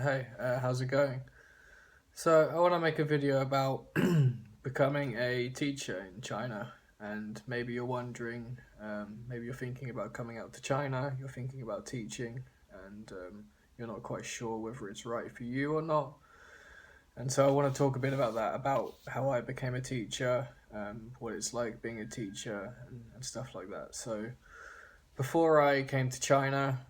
Hey, how's it going? So I want to make a video about becoming a teacher in China, and maybe you're wondering, maybe you're thinking about coming out to China, you're thinking about teaching, and you're not quite sure whether it's right for you or not. And so I want to talk a bit about that, about how I became a teacher, what it's like being a teacher, and stuff like that. So before I came to China,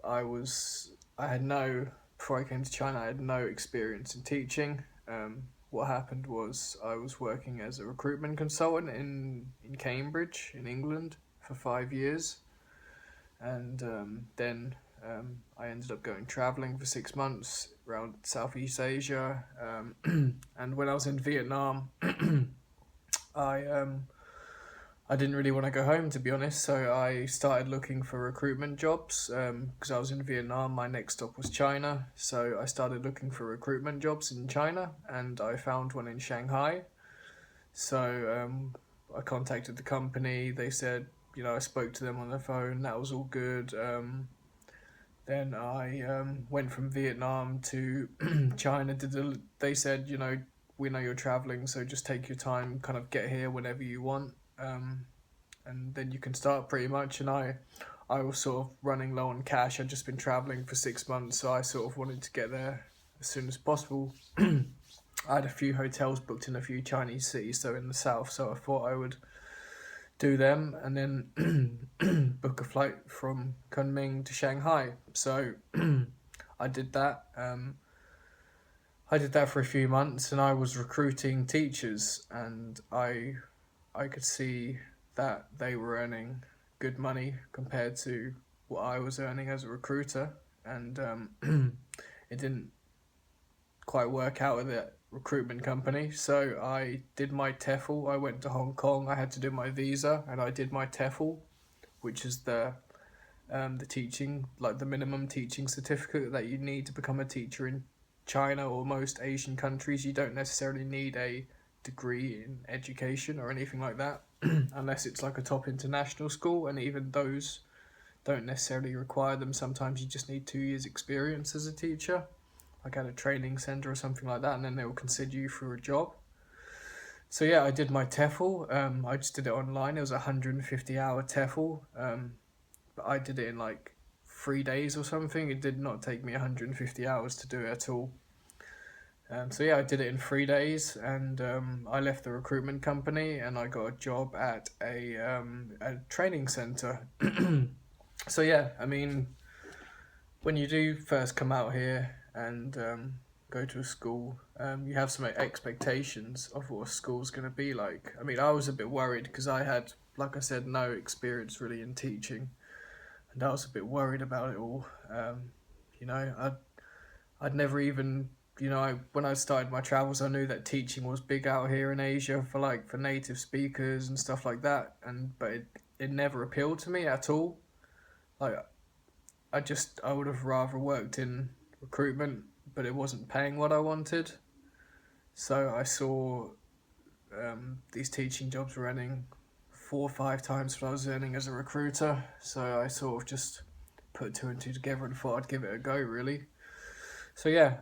I had no, before I came to China, I had no experience in teaching. What happened was I was working as a recruitment consultant in Cambridge, in England, for 5 years. And I ended up going traveling for 6 months around Southeast Asia. And when I was in Vietnam, I um, I didn't really want to go home, to be honest, so I started looking for recruitment jobs because I was in Vietnam. My next stop was China, so I started looking for recruitment jobs in China, and I found one in Shanghai. So I contacted the company. They said, I spoke to them on the phone. That was all good. Then I went from Vietnam to China. They said, we know you're traveling, so just take your time, kind of get here whenever you want. And then you can start pretty much. And I was sort of running low on cash. I'd just been traveling for 6 months, so I sort of wanted to get there as soon as possible. I had a few hotels booked in a few Chinese cities, so in the south, so I thought I would do them and then book a flight from Kunming to Shanghai. So I did that. I did that for a few months, and I was recruiting teachers, and I could see that they were earning good money compared to what I was earning as a recruiter, and it didn't quite work out with the recruitment company. So I did my TEFL. I went to Hong Kong. I had to do my visa, and I did my TEFL, which is the teaching, like the minimum teaching certificate that you need to become a teacher in China or most Asian countries. You don't necessarily need a degree in education or anything like that unless it's like a top international school, and even those don't necessarily require them. Sometimes you just need 2 years experience as a teacher, like at a training center or something like that, and then they will consider you for a job. So yeah, I did my TEFL. I just did it online. It was a 150-hour TEFL. But I did it in like 3 days or something. It did not take me 150 hours to do it at all. So yeah, I did it in 3 days, and I left the recruitment company and I got a job at a training center. So yeah, I mean, when you do first come out here and go to a school, you have some expectations of what a school's going to be like. I mean, I was a bit worried because I had, like I said, no experience really in teaching, and I was a bit worried about it all. You know, I'd never even, when I started my travels, I knew that teaching was big out here in Asia for native speakers and stuff like that, but it never appealed to me at all. Like I would have rather worked in recruitment, but it wasn't paying what I wanted. So I saw these teaching jobs were earning 4 or 5 times what I was earning as a recruiter. So I sort of just put two and two together and thought I'd give it a go, really. So yeah,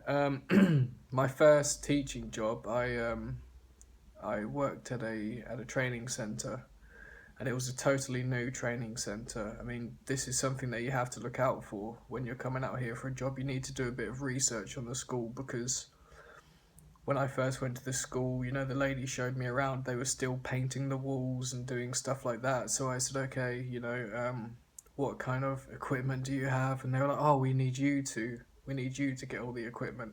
my first teaching job, I worked at a training center, and it was a totally new training center. I mean, this is something that you have to look out for when you're coming out here for a job. You need to do a bit of research on the school, because when I first went to the school, the lady showed me around. They were still painting the walls and doing stuff like that. So I said, okay, what kind of equipment do you have? And they were like, oh, we need you to get all the equipment.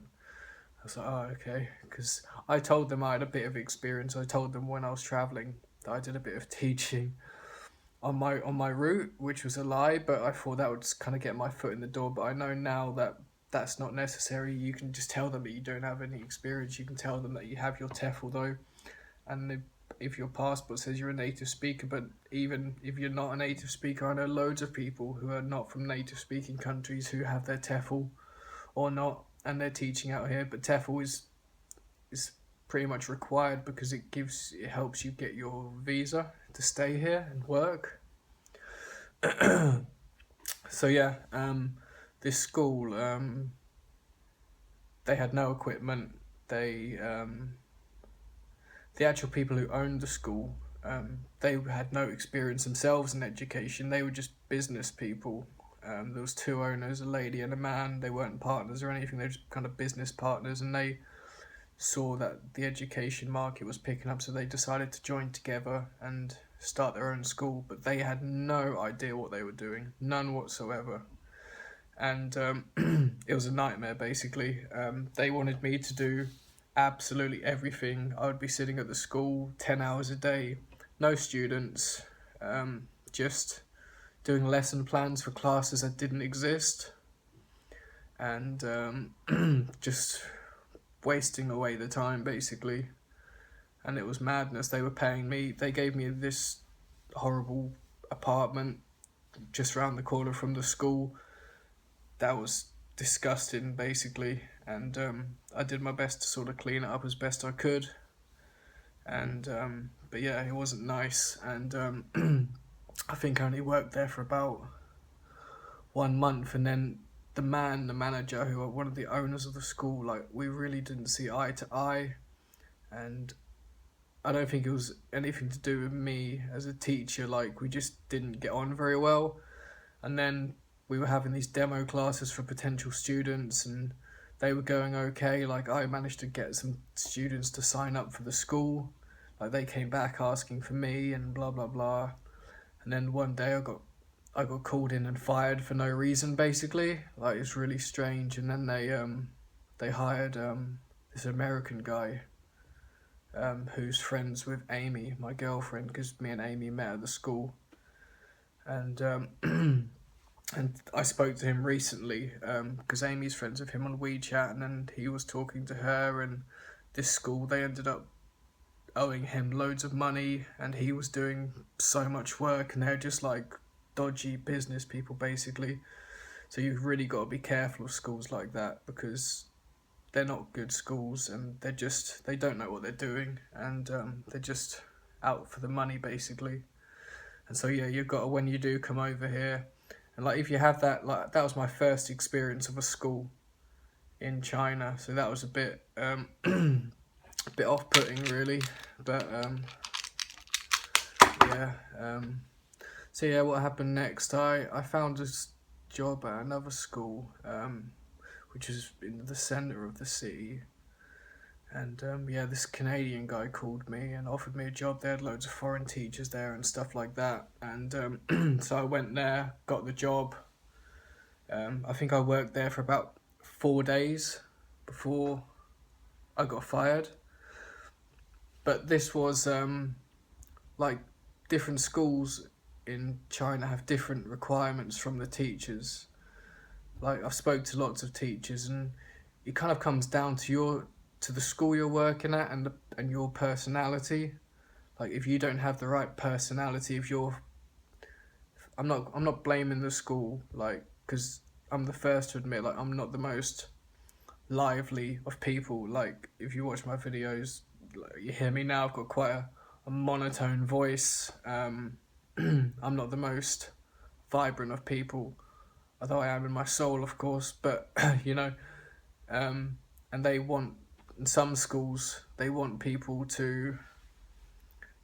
I was like, oh, okay, because I told them I had a bit of experience. I told them when I was traveling that I did a bit of teaching on my route, which was a lie, but I thought that would just kind of get my foot in the door. But I know now that that's not necessary. You can just tell them that you don't have any experience. You can tell them that you have your TEFL though, and if your passport says you're a native speaker. But even if you're not a native speaker, I know loads of people who are not from native speaking countries who have their TEFL or not, and they're teaching out here. But TEFL is pretty much required because it helps you get your visa to stay here and work. So yeah, this school, they had no equipment. They the actual people who owned the school, they had no experience themselves in education. They were just business people. There was two owners, a lady and a man. They weren't partners or anything. They were just kind of business partners, and they saw that the education market was picking up, so they decided to join together and start their own school. But they had no idea what they were doing, none whatsoever. And it was a nightmare, basically. They wanted me to do absolutely everything. I would be sitting at the school 10 hours a day, no students, just doing lesson plans for classes that didn't exist, and just wasting away the time, basically. And it was madness. They gave me this horrible apartment just around the corner from the school. That was disgusting, basically, and I did my best to sort of clean it up as best I could, and but yeah, it wasn't nice, and I think I only worked there for about 1 month, and then the manager, who are one of the owners of the school, like, we really didn't see eye to eye, and I don't think it was anything to do with me as a teacher. Like, we just didn't get on very well, and then we were having these demo classes for potential students, and they were going okay. Like, I managed to get some students to sign up for the school. Like, they came back asking for me and blah blah blah. And then one day I got called in and fired for no reason, basically. Like, it's really strange. And then they hired this American guy who's friends with Amy, my girlfriend, because me and Amy met at the school. And and I spoke to him recently because Amy's friends with him on WeChat, and then he was talking to her, and this school, they ended up owing him loads of money, and he was doing so much work, and they're just like dodgy business people, basically. So you've really got to be careful of schools like that, because they're not good schools, and they don't know what they're doing, and they're just out for the money, basically. And so yeah, you've got to, when you do come over here, and like, if you have that, like, that was my first experience of a school in China, so that was a bit a bit off-putting, really. But yeah, so yeah, what happened next? I found a job at another school, which is in the centre of the city, and yeah, this Canadian guy called me and offered me a job. They had loads of foreign teachers there and stuff like that, and so I went there, got the job. I think I worked there for about 4 days before I got fired. But this was like, different schools in China have different requirements from the teachers. Like, I've spoke to lots of teachers, and it kind of comes down to the school you're working at, and your personality. Like, if you don't have the right personality, I'm not blaming the school, like, because I'm the first to admit, like, I'm not the most lively of people. Like, if you watch my videos, like, you hear me now, I've got quite a monotone voice. I'm not the most vibrant of people, although I am in my soul, of course. But you know, and in some schools, they want people to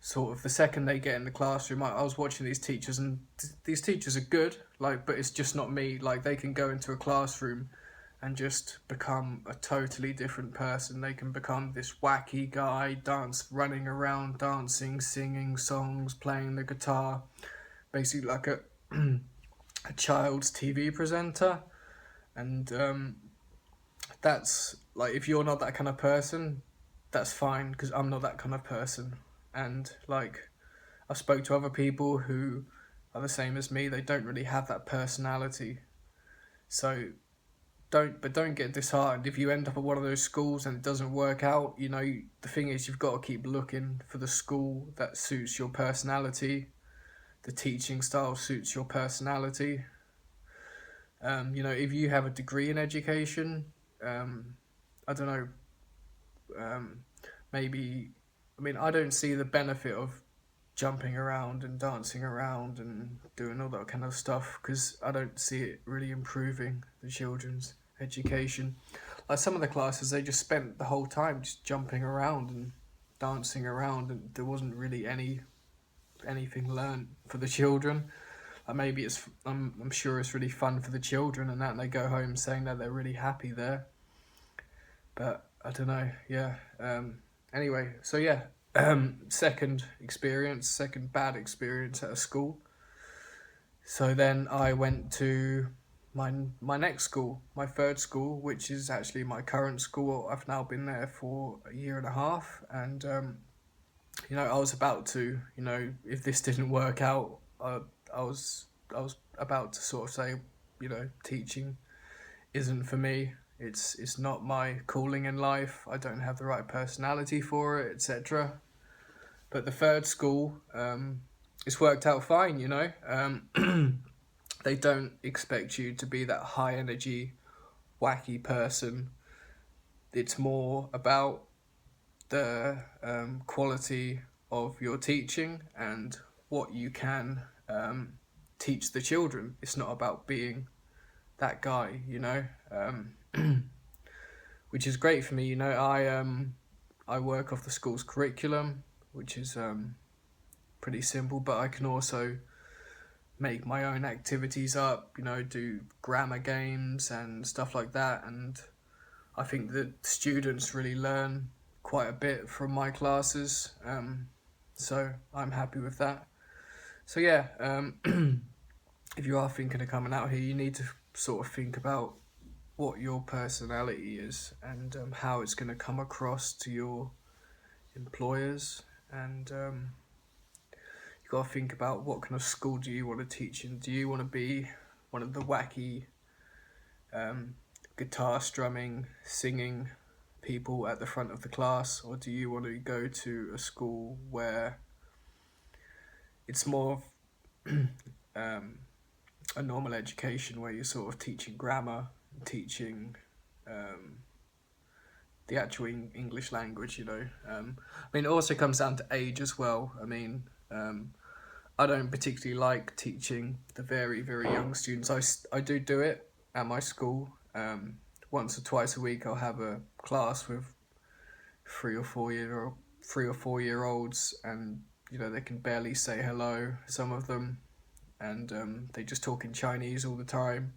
sort of, the second they get in the classroom, I was watching these teachers, and these teachers are good, like, but it's just not me. Like, they can go into a classroom and just become a totally different person. They can become this wacky guy, running around, dancing, singing songs, playing the guitar, basically like a a child's TV presenter. And that's, like, if you're not that kind of person, that's fine, because I'm not that kind of person. And like, I've spoke to other people who are the same as me. They don't really have that personality. So don't get disheartened if you end up at one of those schools and it doesn't work out. You know, the thing is, you've got to keep looking for the school that suits your personality. The teaching style suits your personality. You know, if you have a degree in education, I don't know, maybe, I mean, I don't see the benefit of jumping around and dancing around and doing all that kind of stuff, because I don't see it really improving the children's education. like some of the classes, they just spent the whole time just jumping around and dancing around, and there wasn't really anything learned for the children. Like maybe I'm sure it's really fun for the children and that, and they go home saying that they're really happy there. But I don't know. Yeah. Anyway, so yeah. Second bad experience at a school. So then I went to my next school, my third school, which is actually my current school. I've now been there for a year and a half, and I was about to, if this didn't work out, I was about to sort of say, teaching isn't for me. It's not my calling in life. I don't have the right personality for it, etc. But the third school, it's worked out fine. They don't expect you to be that high energy, wacky person. It's more about the quality of your teaching and what you can teach the children. It's not about being that guy, which is great for me. I work off the school's curriculum, which is pretty simple, but I can also make my own activities up, do grammar games and stuff like that. And I think that students really learn quite a bit from my classes. So I'm happy with that. So yeah, if you are thinking of coming out here, you need to sort of think about what your personality is and how it's going to come across to your employers. And you got to think about what kind of school do you want to teach in. Do you want to be one of the wacky guitar strumming, singing people at the front of the class, or do you want to go to a school where it's more of a normal education, where you're sort of teaching grammar, teaching the actual English language, it also comes down to age as well. I don't particularly like teaching the very, very young students. I do it at my school. Once or twice a week I'll have a class with 3 or 4 year olds, and they can barely say hello, some of them, and they just talk in Chinese all the time.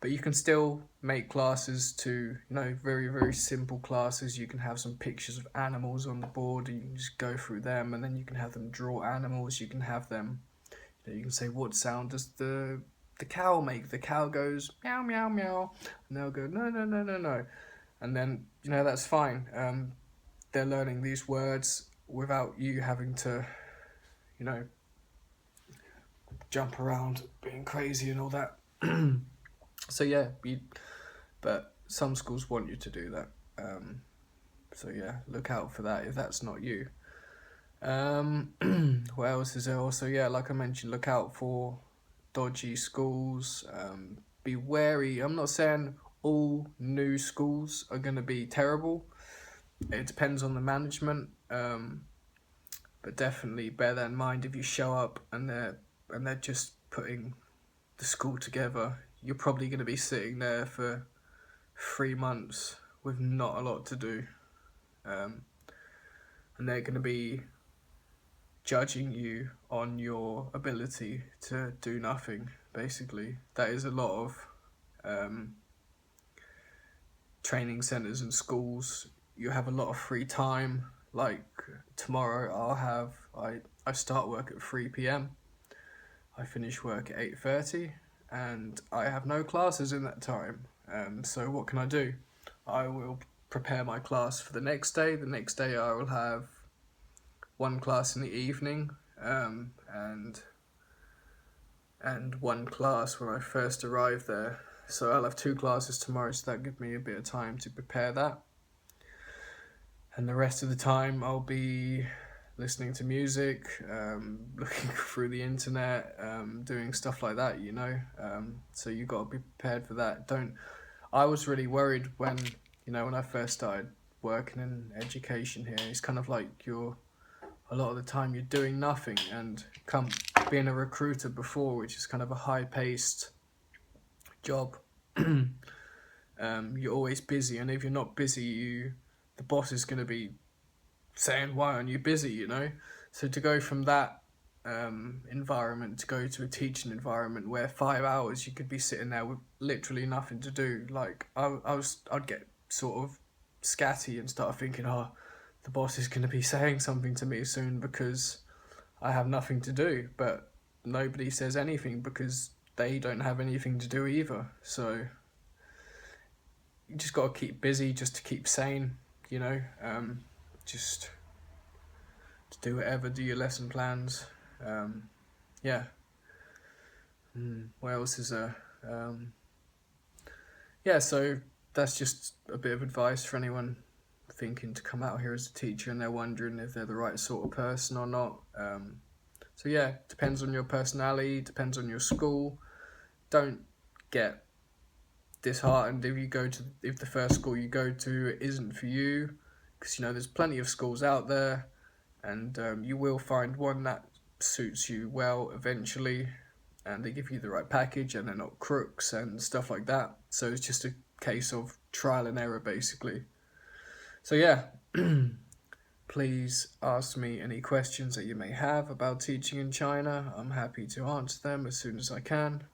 But you can still make classes to, very, very simple classes. You can have some pictures of animals on the board and you can just go through them, and then you can have them draw animals. You can have them, you can say, what sound does the cow make? The cow goes meow, meow, meow. And they'll go, no, no, no, no, no. And then, that's fine. They're learning these words without you having to, jump around being crazy and all that. So yeah, but some schools want you to do that. So yeah, look out for that if that's not you. What else is there? Also, yeah, like I mentioned, look out for dodgy schools. Be wary. I'm not saying all new schools are going to be terrible. It depends on the management. But definitely bear that in mind. If you show up and they're just putting the school together, you're probably going to be sitting there for 3 months with not a lot to do. And they're going to be judging you on your ability to do nothing, basically. That is a lot of training centres and schools. You have a lot of free time. Like tomorrow I start work at 3 p.m. I finish work at 8:30, and I have no classes in that time. So what can I do? I will prepare my class for the next day. The next day I will have one class in the evening, and one class when I first arrive there. So I'll have 2 classes tomorrow, so that gives me a bit of time to prepare that. And the rest of the time I'll be listening to music, looking through the internet, doing stuff like that, so you got to be prepared for that. I was really worried when I first started working in education here. It's kind of like a lot of the time you're doing nothing, and being a recruiter before, which is kind of a high-paced job, you're always busy, and if you're not busy, the boss is going to be saying, why aren't you busy, you know? So to go from that environment to go to a teaching environment where 5 hours you could be sitting there with literally nothing to do, like I'd get sort of scatty and start thinking, oh, the boss is going to be saying something to me soon because I have nothing to do. But nobody says anything because they don't have anything to do either. So you just got to keep busy just to keep sane, you know. Just to do whatever, do your lesson plans. Yeah. What else is there? Yeah, so that's just a bit of advice for anyone thinking to come out here as a teacher and they're wondering if they're the right sort of person or not. So yeah, depends on your personality, depends on your school. Don't get disheartened if the first school you go to isn't for you, because you know there's plenty of schools out there, and you will find one that suits you well eventually, and they give you the right package and they're not crooks and stuff like that. So it's just a case of trial and error basically. So yeah, please ask me any questions that you may have about teaching in China. I'm happy to answer them as soon as I can,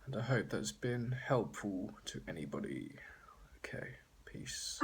and I hope that's been helpful to anybody. Okay, peace.